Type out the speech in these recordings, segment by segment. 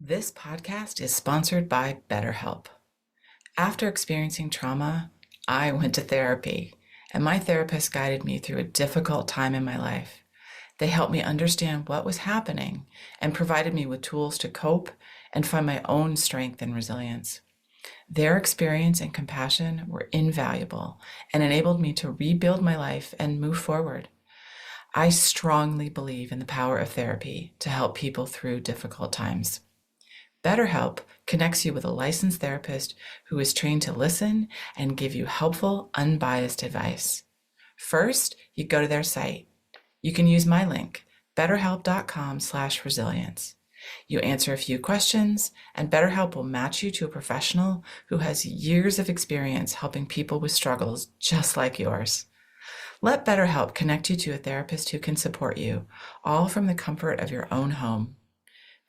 This podcast is sponsored by BetterHelp. After experiencing trauma, I went to therapy, and my therapist guided me through a difficult time in my life. They helped me understand what was happening and provided me with tools to cope and find my own strength and resilience. Their experience and compassion were invaluable and enabled me to rebuild my life and move forward. I strongly believe in the power of therapy to help people through difficult times. BetterHelp connects you with a licensed therapist who is trained to listen and give you helpful, unbiased advice. First, you go to their site. You can use my link, betterhelp.com/resilience. You answer a few questions, and BetterHelp will match you to a professional who has years of experience helping people with struggles just like yours. Let BetterHelp connect you to a therapist who can support you, all from the comfort of your own home.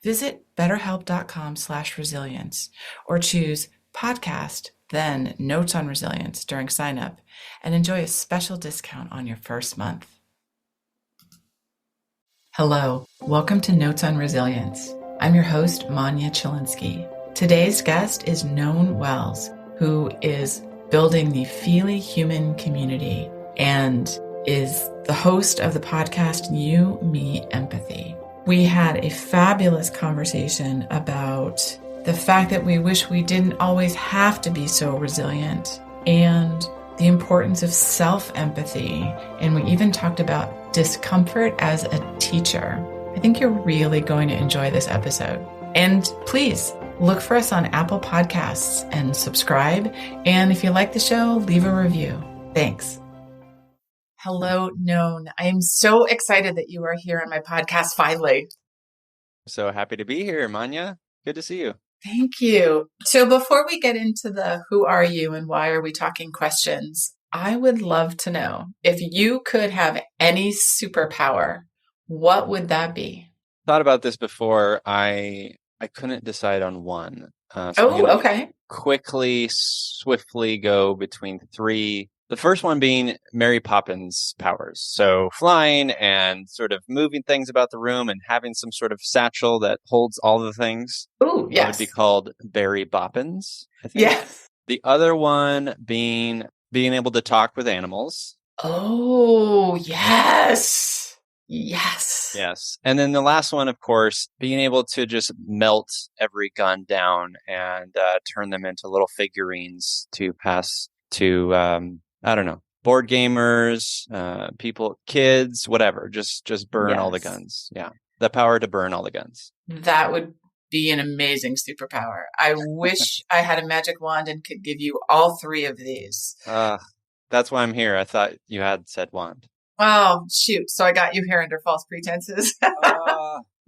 Visit betterhelp.com/resilience or choose podcast, then Notes on Resilience during sign up and enjoy a special discount on your first month. Hello, welcome to Notes on Resilience. I'm your host, Manya Chilinsky. Today's guest is Nōn Wels, who is building the Feely Human community and is the host of the podcast You, Me, Empathy. We had a fabulous conversation about the fact that we wish we didn't always have to be so resilient and the importance of self-empathy. And we even talked about discomfort as a teacher. I think you're really going to enjoy this episode. And please look for us on Apple Podcasts and subscribe. And if you like the show, leave a review. Thanks. Hello, Nōn. I am so excited that you are here on my podcast finally. So happy to be here, Manya. Good to see you. Thank you. So before we get into the who are you and why are we talking questions, I would love to know if you could have any superpower, what would that be? Thought about this before. I couldn't decide on one. So I'm gonna Okay. quickly, swiftly go between three. The first one being Mary Poppins powers. So flying and sort of moving things about the room and having some sort of satchel that holds all the things. Oh, That would yes. be called Barry Boppins, I think. Yes. The other one being able to talk with animals. Oh, yes. Yes. Yes. And then the last one, of course, being able to just melt every gun down and turn them into little figurines to pass to, I don't know, board gamers, people, kids, whatever. Just burn all the Yes. guns. Yeah. The power to burn all the guns. That would be an amazing superpower. I wish I had a magic wand and could give you all three of these. That's why I'm here. I thought you had said wand. Oh, shoot. So I got you here under false pretenses.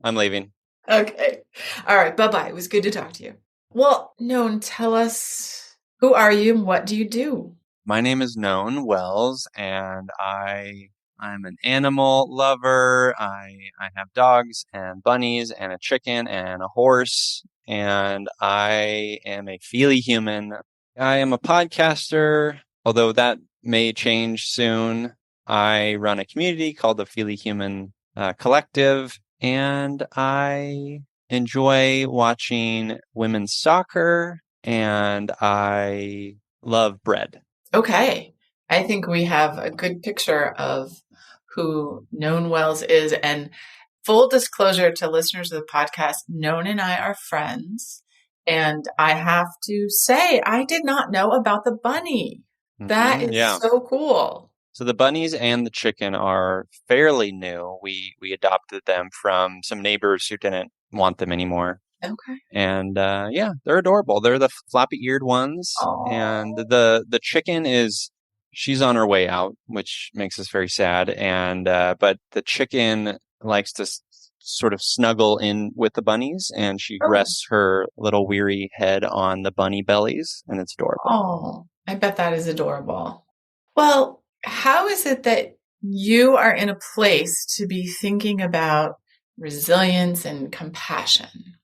I'm leaving. Okay. All right. Bye-bye. It was good to talk to you. Well, Nōn, tell us, who are you and what do you do? My name is Nōn Wels, and I'm an animal lover. I have dogs and bunnies and a chicken and a horse, and I am a feely human. I am a podcaster, although that may change soon. I run a community called the Feely Human Collective, and I enjoy watching women's soccer, and I love bread. Okay. I think we have a good picture of who Nōn Wels is. And full disclosure to listeners of the podcast, Nōn and I are friends. And I have to say, I did not know about the bunny. That is so cool. So the bunnies and the chicken are fairly new. We adopted them from some neighbors who didn't want them anymore. Okay. And they're adorable. They're the floppy-eared ones. Aww. And the chicken she's on her way out, which makes us very sad. And but the chicken likes to sort of snuggle in with the bunnies, and she rests her little weary head on the bunny bellies, and it's adorable. Oh, I bet that is adorable. Well, how is it that you are in a place to be thinking about resilience and compassion?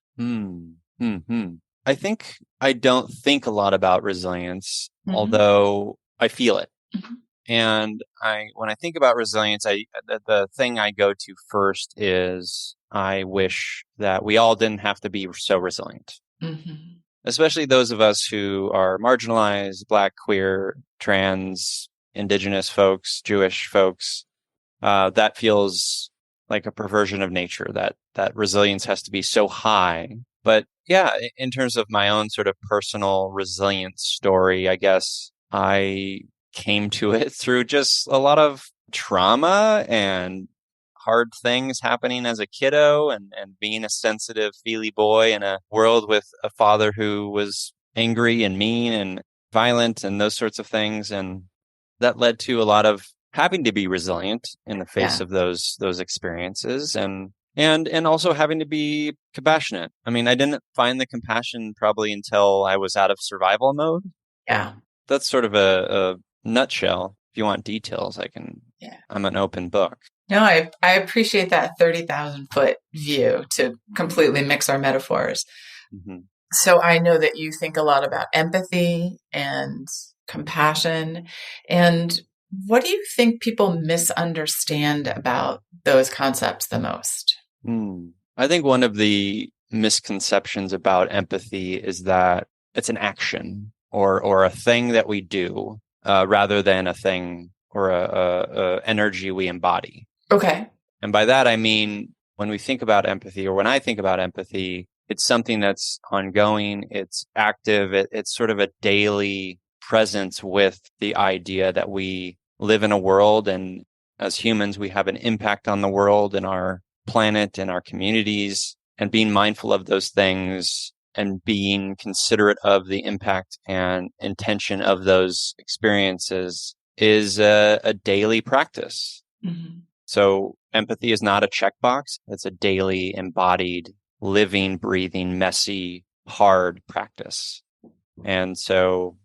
I think I don't think a lot about resilience, although I feel it. Mm-hmm. And when I think about resilience, the thing I go to first is I wish that we all didn't have to be so resilient. Mm-hmm. Especially those of us who are marginalized, Black, queer, trans, indigenous folks, Jewish folks. That feels like a perversion of nature, that resilience has to be so high. But yeah, in terms of my own sort of personal resilience story, I guess I came to it through just a lot of trauma and hard things happening as a kiddo, and being a sensitive, feely boy in a world with a father who was angry and mean and violent and those sorts of things. And that led to a lot of having to be resilient in the face Yeah. of those experiences, and also having to be compassionate. I mean, I didn't find the compassion probably until I was out of survival mode. Yeah. That's sort of a nutshell. If you want details, Yeah. I'm an open book. No, I appreciate that 30,000 foot view to completely mix our metaphors. Mm-hmm. So I know that you think a lot about empathy and compassion. And what do you think people misunderstand about those concepts the most? I think one of the misconceptions about empathy is that it's an action or a thing that we do rather than a thing or a energy we embody. Okay. And by that, I mean, when we think about empathy, or when I think about empathy, it's something that's ongoing, it's active, it's sort of a daily presence with the idea that we live in a world, and as humans, we have an impact on the world and our planet and our communities, and being mindful of those things and being considerate of the impact and intention of those experiences is a daily practice. Mm-hmm. So empathy is not a checkbox. It's a daily, embodied, living, breathing, messy, hard practice. And so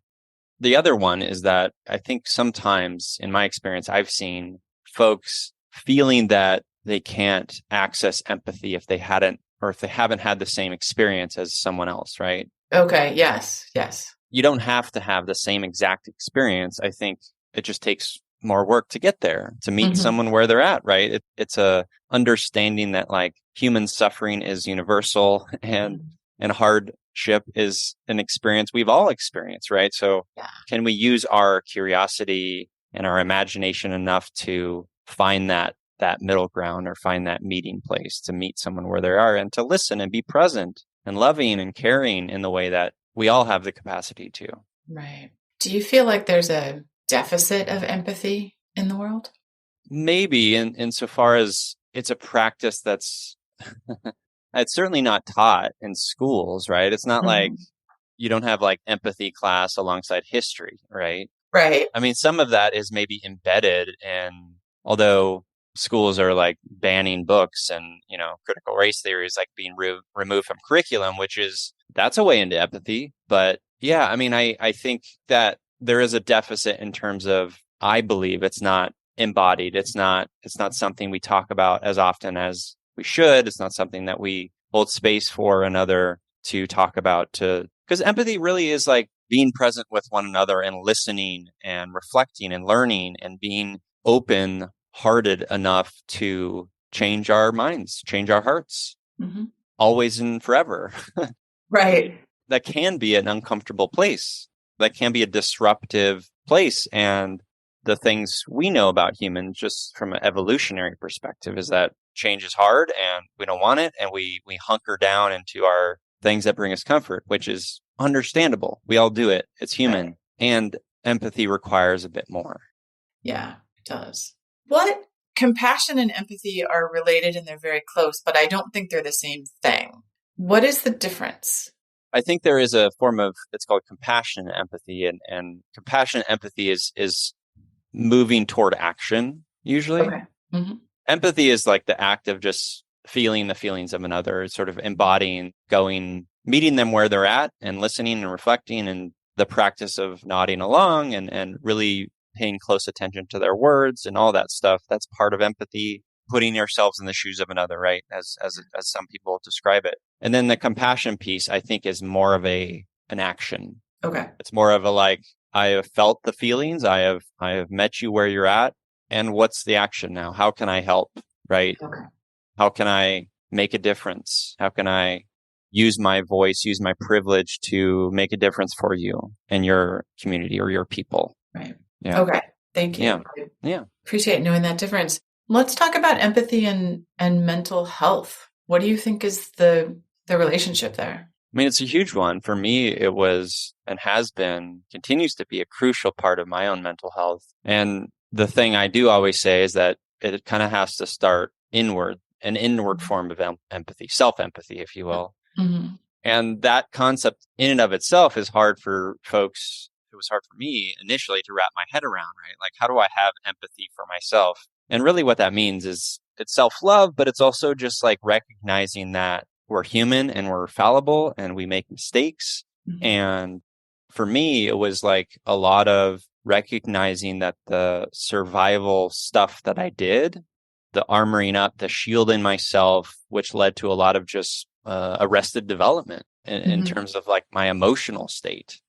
the other one is that I think sometimes in my experience, I've seen folks feeling that they can't access empathy if they hadn't, or if they haven't had the same experience as someone else, right? Okay. Yes. Yes. You don't have to have the same exact experience. I think it just takes more work to get there, to meet Mm-hmm. someone where they're at, right? It's a understanding that like human suffering is universal, and hardship is an experience we've all experienced, right? So Yeah. can we use our curiosity and our imagination enough to find that middle ground, or find that meeting place to meet someone where they are, and to listen and be present and loving and caring in the way that we all have the capacity to. Right. Do you feel like there's a deficit of empathy in the world? Maybe insofar as it's a practice that's it's certainly not taught in schools, right? It's not like Mhm. you don't have like empathy class alongside history, right? Right. I mean, some of that is maybe embedded in, although schools are like banning books and, critical race theory is like being removed from curriculum, that's a way into empathy. But yeah, I mean, I think that there is a deficit in terms of, I believe it's not embodied. It's not something we talk about as often as we should. It's not something that we hold space for another to talk about, because empathy really is like being present with one another and listening and reflecting and learning and being open hearted enough to change our minds, change our hearts, Hmm. always and forever. Right. That can be an uncomfortable place. That can be a disruptive place. And the things we know about humans, just from an evolutionary perspective, is that change is hard and we don't want it. And we hunker down into our things that bring us comfort, which is understandable. We all do it. It's human. Right. And empathy requires a bit more. Yeah, it does. What compassion and empathy are related and they're very close, but I don't think they're the same thing. What is the difference? I think there is a form of, it's called compassion and empathy, and compassion and empathy is moving toward action usually. Okay. Hmm. Empathy is like the act of just feeling the feelings of another, sort of embodying, meeting them where they're at and listening and reflecting, and the practice of nodding along and really paying close attention to their words and all that stuff. That's part of empathy, putting yourselves in the shoes of another, right? As some people describe it. And then the compassion piece, I think, is more of an action. Okay. It's more of a like, I have felt the feelings. I have met you where you're at. And what's the action now? How can I help? Right? Okay. How can I make a difference? How can I use my voice, use my privilege to make a difference for you and your community or your people? Right. Yeah. Okay. Thank Yeah. you. I Yeah. appreciate knowing that difference. Let's talk about empathy and mental health. What do you think is the relationship there? I mean, it's a huge one. For me, it was and has been, continues to be a crucial part of my own mental health. And the thing I do always say is that it kind of has to start inward, an inward form of empathy, self-empathy, if you will. Mm-hmm. And that concept in and of itself is hard for folks. It was hard for me initially to wrap my head around, right? Like, how do I have empathy for myself? And really what that means is it's self-love, but it's also just like recognizing that we're human and we're fallible and we make mistakes. Mm-hmm. And for me, it was like a lot of recognizing that the survival stuff that I did, the armoring up, the shielding myself, which led to a lot of just arrested development in Mm-hmm. terms of like my emotional state.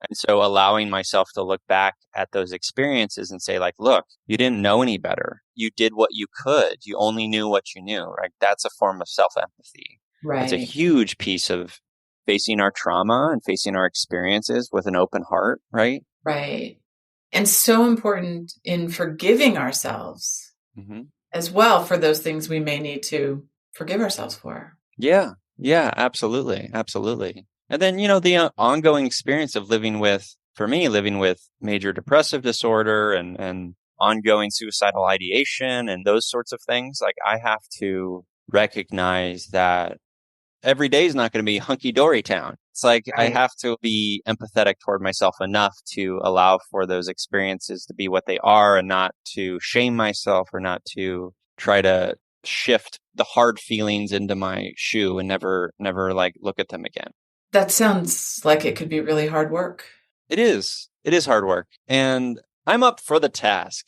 And so allowing myself to look back at those experiences and say, like, look, you didn't know any better. You did what you could. You only knew what you knew, right? That's a form of self-empathy. It's a Right. huge piece of facing our trauma and facing our experiences with an open heart, right? Right. And so important in forgiving ourselves Mm-hmm. as well for those things we may need to forgive ourselves for. Yeah. Yeah, absolutely. Absolutely. And then, the ongoing experience of living with, for me, living with major depressive disorder and ongoing suicidal ideation and those sorts of things, like I have to recognize that every day is not going to be hunky dory town. It's like I Right. have to be empathetic toward myself enough to allow for those experiences to be what they are and not to shame myself or not to try to shift the hard feelings into my shoe and never like look at them again. That sounds like it could be really hard work. It is. It is hard work. And I'm up for the task.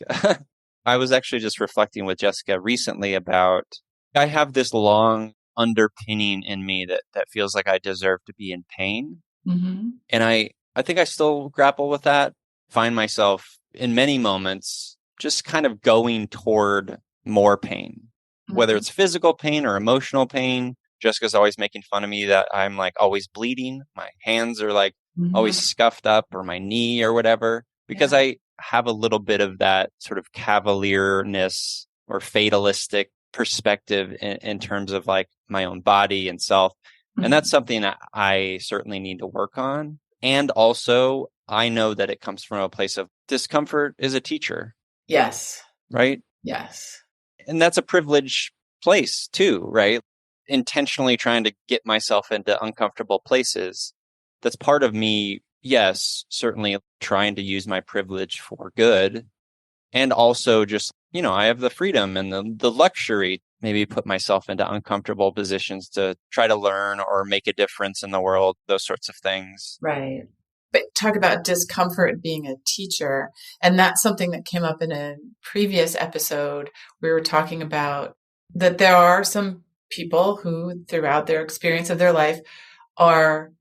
I was actually just reflecting with Jessica recently about I have this long underpinning in me that feels like I deserve to be in pain. Mm-hmm. And I think I still grapple with that, find myself in many moments just kind of going toward more pain, whether Mm-hmm. it's physical pain or emotional pain. Jessica's always making fun of me that I'm like always bleeding. My hands are like always Mm-hmm. scuffed up or my knee or whatever, because Yeah. I have a little bit of that sort of cavalierness or fatalistic perspective in terms of like my own body and self. And Mm-hmm. that's something that I certainly need to work on. And also, I know that it comes from a place of discomfort is a teacher, Yes. right? Yes. And that's a privileged place too, right? Intentionally trying to get myself into uncomfortable places. That's part of me, yes, certainly trying to use my privilege for good. And also just, I have the freedom and the luxury maybe put myself into uncomfortable positions to try to learn or make a difference in the world, those sorts of things. Right. But talk about discomfort being a teacher. And that's something that came up in a previous episode. We were talking about that there are some people who, throughout their experience of their life, are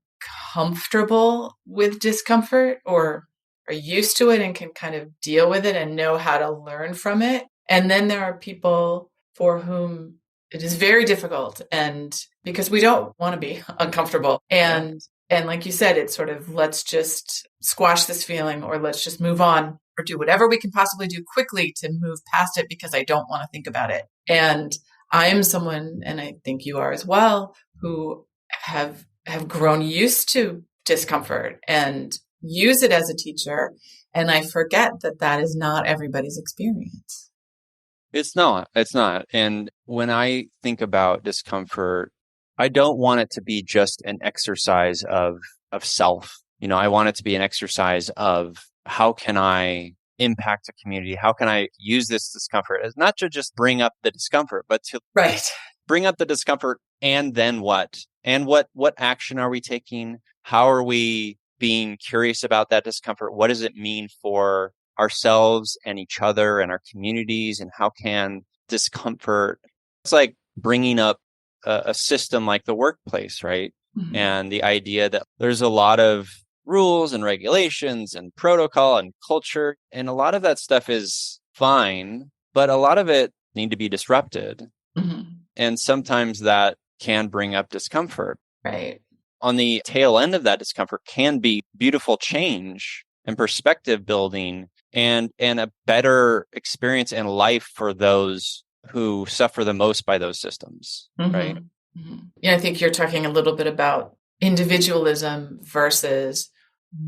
comfortable with discomfort or are used to it and can kind of deal with it and know how to learn from it. And then there are people for whom it is very difficult and because we don't want to be uncomfortable. And like you said, it's sort of let's just squash this feeling or let's just move on or do whatever we can possibly do quickly to move past it because I don't want to think about it. And I am someone, and I think you are as well, who have grown used to discomfort and use it as a teacher. And I forget that that is not everybody's experience. It's not. It's not. And when I think about discomfort, I don't want it to be just an exercise of self. I want it to be an exercise of how can I impact a community? How can I use this discomfort as not to just bring up the discomfort, but to Right. bring up the discomfort and then what? And what action are we taking? How are we being curious about that discomfort? What does it mean for ourselves and each other and our communities? And how can discomfort, it's like bringing up a system like the workplace, right? Mm-hmm. And the idea that there's a lot of rules and regulations and protocol and culture, and a lot of that stuff is fine, but a lot of it need to be disrupted. Mm-hmm. And sometimes that can bring up discomfort. Right. On the tail end of that discomfort can be beautiful change and perspective building and a better experience in life for those who suffer the most by those systems, right? Yeah, I think you're talking a little bit about individualism versus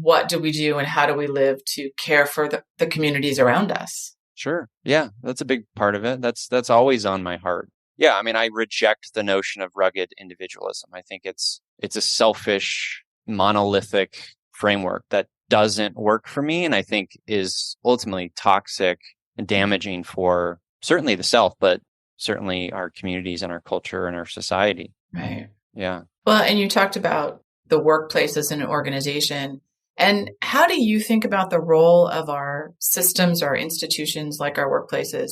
what do we do and how do we live to care for the communities around us. Sure. Yeah, that's a big part of it. That's always on my heart. Yeah, I mean, I reject the notion of rugged individualism. I think it's a selfish, monolithic framework that doesn't work for me and I think is ultimately toxic and damaging for certainly the self, but certainly our communities and our culture and our society. Right. Yeah. Well, and you talked about the workplace as an organization. And how do you think about the role of our systems, our institutions, like our workplaces,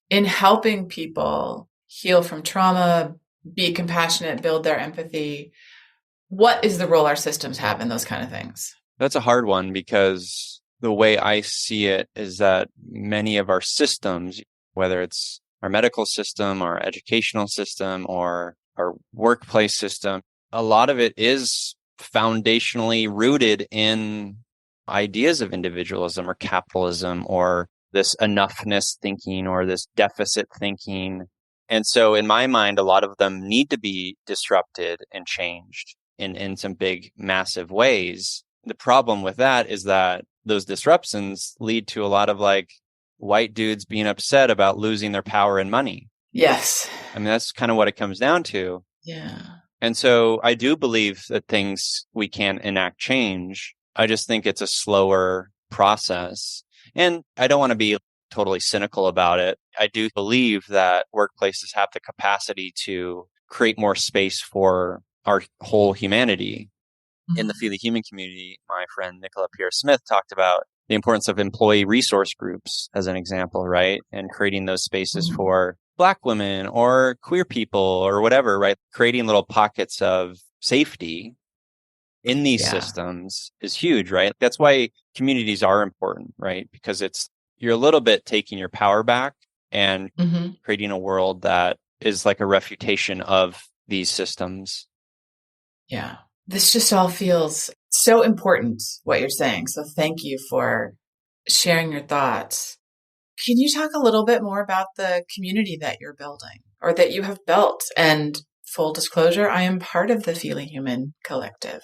in helping people heal from trauma, be compassionate, build their empathy? What is the role our systems have in those kind of things? That's a hard one because the way I see it is that many of our systems, whether it's our medical system, our educational system, or our workplace system, a lot of it is foundationally rooted in ideas of individualism or capitalism or this enoughness thinking or this deficit thinking. And so in my mind, a lot of them need to be disrupted and changed in some big, massive ways. The problem with that is that those disruptions lead to a lot of like white dudes being upset about losing their power and money. Yes. I mean, that's kind of what it comes down to. Yeah. And so I do believe that things we can enact change. I just think it's a slower process. And I don't want to be totally cynical about it. I do believe that workplaces have the capacity to create more space for our whole humanity. In the Feel Human community, my friend Nicola Pierce-Smith talked about the importance of employee resource groups as an example, right? And creating those spaces for Black women or queer people or whatever, right? Creating little pockets of safety in these systems is huge, right? That's why communities are important, right? Because you're a little bit taking your power back and creating a world that is like a refutation of these systems. Yeah. This just all feels so important, what you're saying. So thank you for sharing your thoughts. Can you talk a little bit more about the community that you're building or that you have built? And full disclosure, I am part of the Feeling Human collective.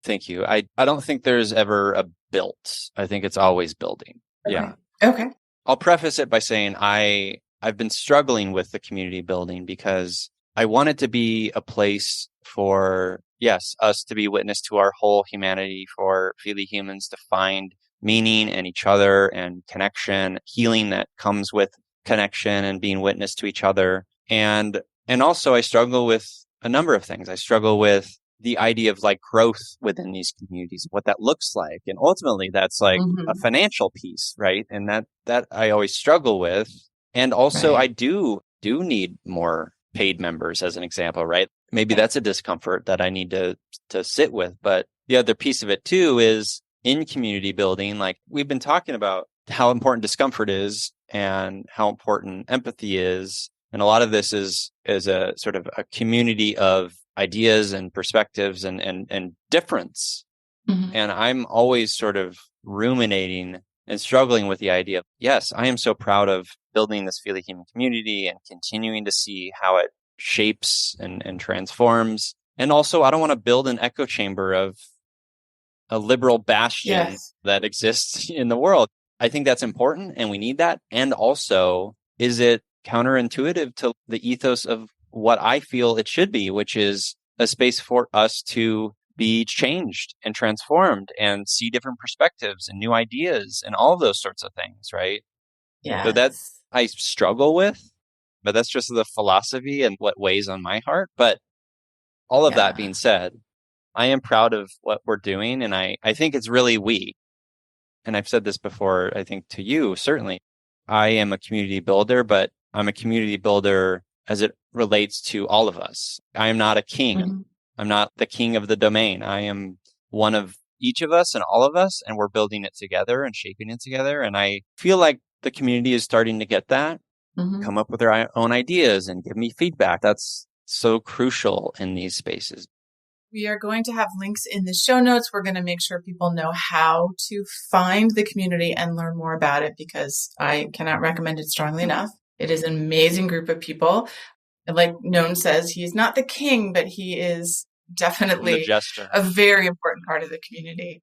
Thank you. I don't think there's ever a built. I think it's always building. Okay. Yeah. Okay. I'll preface it by saying I've been struggling with the community building because I want it to be a place for, yes, us to be witness to our whole humanity, for Feely humans to find meaning in each other and connection, healing that comes with connection and being witness to each other. And also I struggle with a number of things. I struggle with the idea of like growth within these communities, what that looks like. And ultimately that's like a financial piece, right? And that I always struggle with. And also I do need more paid members as an example, right? Maybe that's a discomfort that I need to sit with. But the other piece of it too is in community building, like we've been talking about how important discomfort is and how important empathy is. And a lot of this is a sort of a community of ideas and perspectives and difference. And I'm always sort of ruminating and struggling with the idea of, yes, I am so proud of building this Feely Human community and continuing to see how it shapes and transforms. And also, I don't want to build an echo chamber of a liberal bastion that exists in the world. I think that's important and we need that. And also, is it counterintuitive to the ethos of what I feel it should be, which is a space for us to be changed and transformed and see different perspectives and new ideas and all of those sorts of things, right? Yeah. So that I struggle with, but that's just the philosophy and what weighs on my heart. But all of that being said, I am proud of what we're doing. And I think it's really and I've said this before, I think to you, certainly, I am a community builder, but I'm a community builder as it relates to all of us. I am not a king. I'm not the king of the domain. I am one of each of us and all of us, and we're building it together and shaping it together. And I feel like the community is starting to get that. come up with their own ideas and give me feedback. That's so crucial in these spaces. We are going to have links in the show notes. We're going to make sure people know how to find the community and learn more about it, because I cannot recommend it strongly enough. It is an amazing group of people. Like Nōn says, he's not the king, but he is definitely a very important part of the community.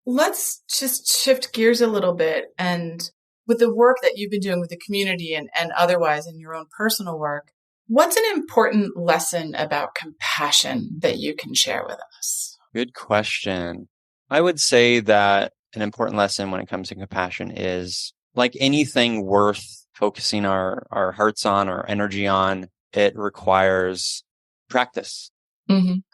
Let's just shift gears a little bit. And with the work that you've been doing with the community and otherwise in your own personal work, what's an important lesson about compassion that you can share with us? Good question. I would say that an important lesson when it comes to compassion is, like anything worth focusing our hearts on, our energy on, it requires practice.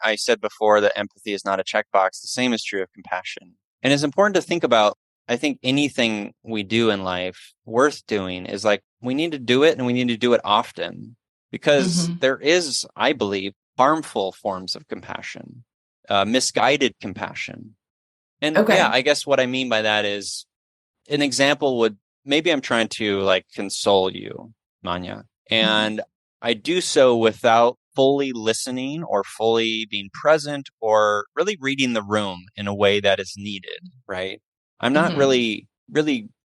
I said before that empathy is not a checkbox. The same is true of compassion. And it's important to think about, I think anything we do in life worth doing is like, we need to do it and we need to do it often, because there is, I believe, harmful forms of compassion, misguided compassion. And yeah, I guess what I mean by that is, an example would, maybe I'm trying to like console you, Manya, and I do so without fully listening or fully being present or really reading the room in a way that is needed, right? I'm not really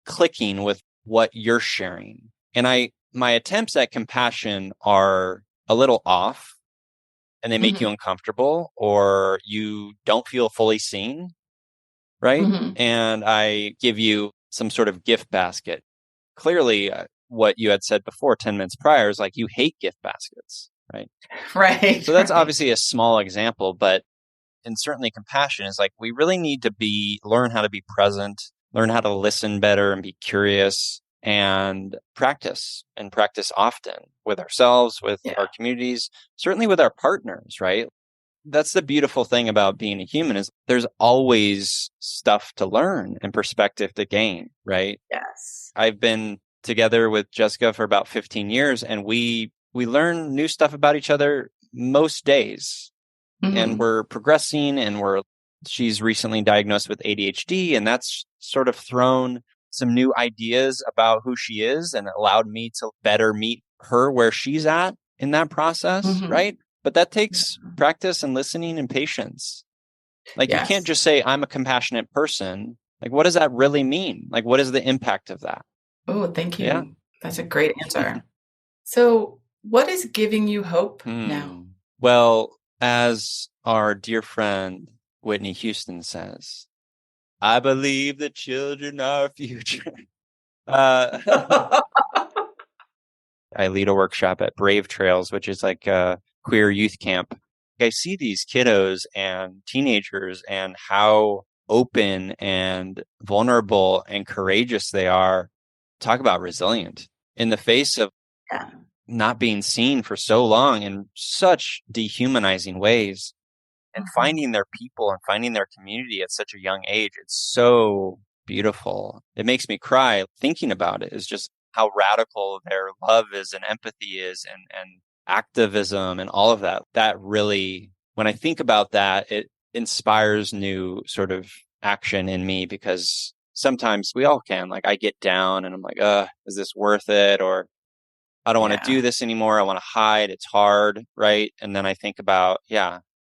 clicking with what you're sharing. And my attempts at compassion are a little off, and they make you uncomfortable, or you don't feel fully seen, right? And I give you some sort of gift basket. Clearly, what you had said before 10 minutes prior is like, you hate gift baskets, right? Right. So that's obviously a small example, but and certainly compassion is like, we really need to learn how to be present, learn how to listen better and be curious, and practice often with ourselves, with our communities, certainly with our partners, right? That's the beautiful thing about being a human, is there's always stuff to learn and perspective to gain, right? Yes. I've been together with Jessica for about 15 years, and we learn new stuff about each other most days. And we're progressing, and she's recently diagnosed with ADHD, and that's sort of thrown some new ideas about who she is and allowed me to better meet her where she's at in that process, right? But that takes practice and listening and patience. Like, you can't just say, I'm a compassionate person. Like, what does that really mean? Like, what is the impact of that? Oh, thank you. Yeah. That's a great answer. So what is giving you hope now? Well, as our dear friend Whitney Houston says, I believe the children are our future. I lead a workshop at Brave Trails, which is like a queer youth camp. I see these kiddos and teenagers and how open and vulnerable and courageous they are. Talk about resilient in the face of not being seen for so long in such dehumanizing ways, and finding their people and finding their community at such a young age. It's so beautiful. It makes me cry thinking about it. Is just how radical their love is and empathy is, and activism and all of that. That really, when I think about that, it inspires new sort of action in me, because sometimes we all can, like, I get down and I'm like, is this worth it? Or I don't want to do this anymore. I want to hide. It's hard. Right. And then I think about,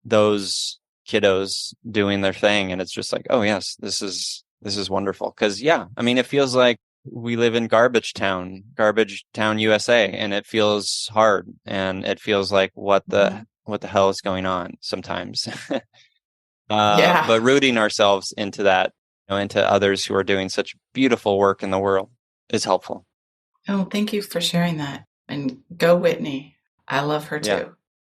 those kiddos doing their thing. And it's just like, oh yes, this is wonderful. Cause I mean, it feels like we live in garbage town, USA, and it feels hard. And it feels like, what the hell is going on sometimes? But rooting ourselves into that, into others who are doing such beautiful work in the world is helpful. Oh, thank you for sharing that. And go Whitney. I love her too. Yeah.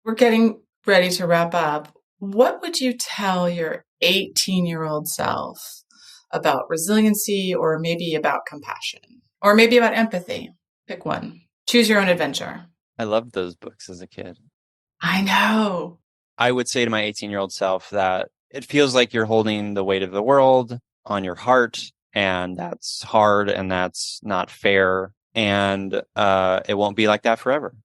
We're getting ready to wrap up. What would you tell your 18-year-old self about resiliency, or maybe about compassion, or maybe about empathy? Pick one. Choose your own adventure. I loved those books as a kid. I know. I would say to my 18-year-old self that it feels like you're holding the weight of the world on your heart, and that's hard and that's not fair. And it won't be like that forever.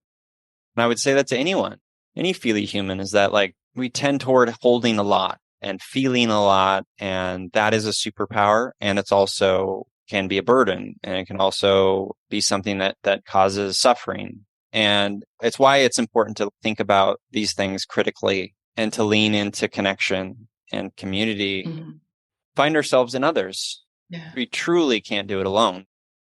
And I would say that to anyone, any feely human, is that like, we tend toward holding a lot and feeling a lot. And that is a superpower. And it's also can be a burden, and it can also be something that causes suffering. And it's why it's important to think about these things critically and to lean into connection and community. Mm-hmm. Find ourselves in others. Yeah. We truly can't do it alone.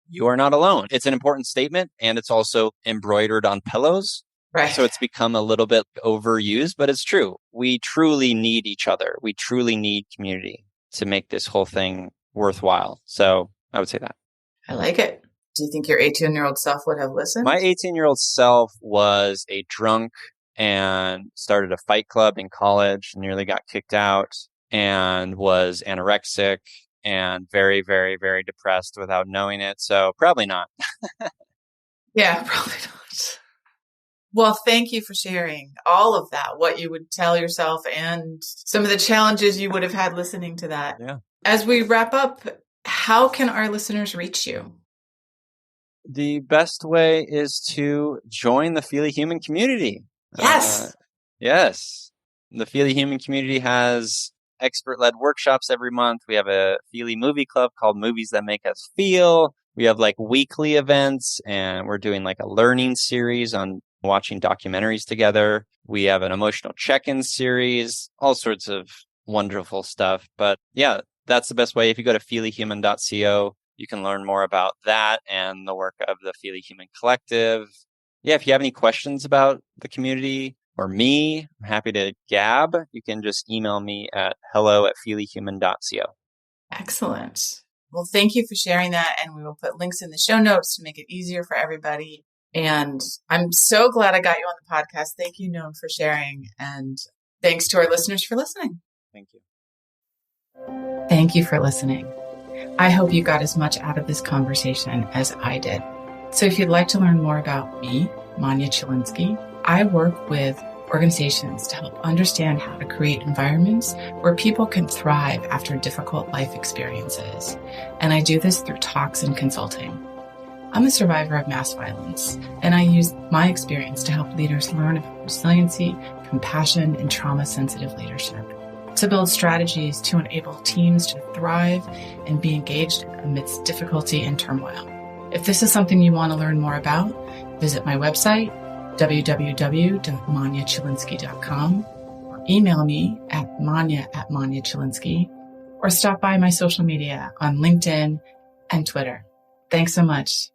You are not alone. It's an important statement, and it's also embroidered on pillows. Right. So it's become a little bit overused, but it's true. We truly need each other. We truly need community to make this whole thing worthwhile. So I would say that. I like it. Do you think your 18-year-old self would have listened? My 18-year-old self was a drunk and started a fight club in college, nearly got kicked out, and was anorexic and very, very, very depressed without knowing it. So probably not. Yeah, probably not. Well, thank you for sharing all of that, what you would tell yourself and some of the challenges you would have had listening to that. Yeah. As we wrap up, how can our listeners reach you? The best way is to join the Feely Human community. Yes. Yes. The Feely Human community has expert-led workshops every month. We have a Feely movie club called Movies That Make Us Feel. We have like weekly events, and we're doing like a learning series on watching documentaries together. We have an emotional check-in series, all sorts of wonderful stuff. But yeah, that's the best way. If you go to feelyhuman.co, you can learn more about that and the work of the Feely Human Collective. Yeah, if you have any questions about the community or me, I'm happy to gab. You can just email me at hello@feelyhuman.co. Excellent. Well, thank you for sharing that. And we will put links in the show notes to make it easier for everybody. And I'm so glad I got you on the podcast. Thank you, Nōn, for sharing. And thanks to our listeners for listening. Thank you. Thank you for listening. I hope you got as much out of this conversation as I did. So if you'd like to learn more about me, Manya Chilinsky, I work with organizations to help understand how to create environments where people can thrive after difficult life experiences. And I do this through talks and consulting. I'm a survivor of mass violence, and I use my experience to help leaders learn about resiliency, compassion, and trauma-sensitive leadership, to build strategies to enable teams to thrive and be engaged amidst difficulty and turmoil. If this is something you want to learn more about, visit my website, www.manyachilinsky.com, or email me at manya@manyachilinsky, or stop by my social media on LinkedIn and Twitter. Thanks so much.